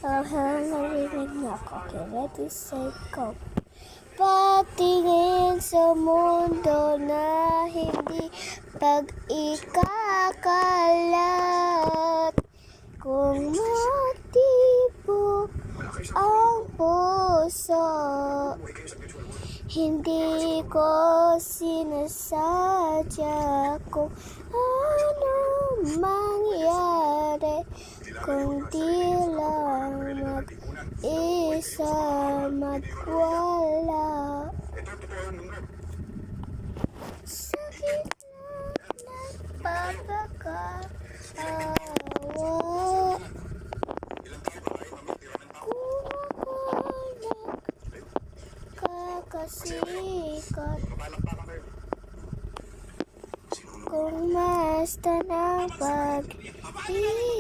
Narinig na ako, okay, ready, set, go. Patingin sa mundo na hindi pag-ikakalat. Kung matibok ang puso, hindi ko sinasadya kung ano mangyari. Kung di lang mag-isa magwala. Sa gitna ng pagkakaawa, kung ako nagkakasikat, kung basta ng pag-ibig,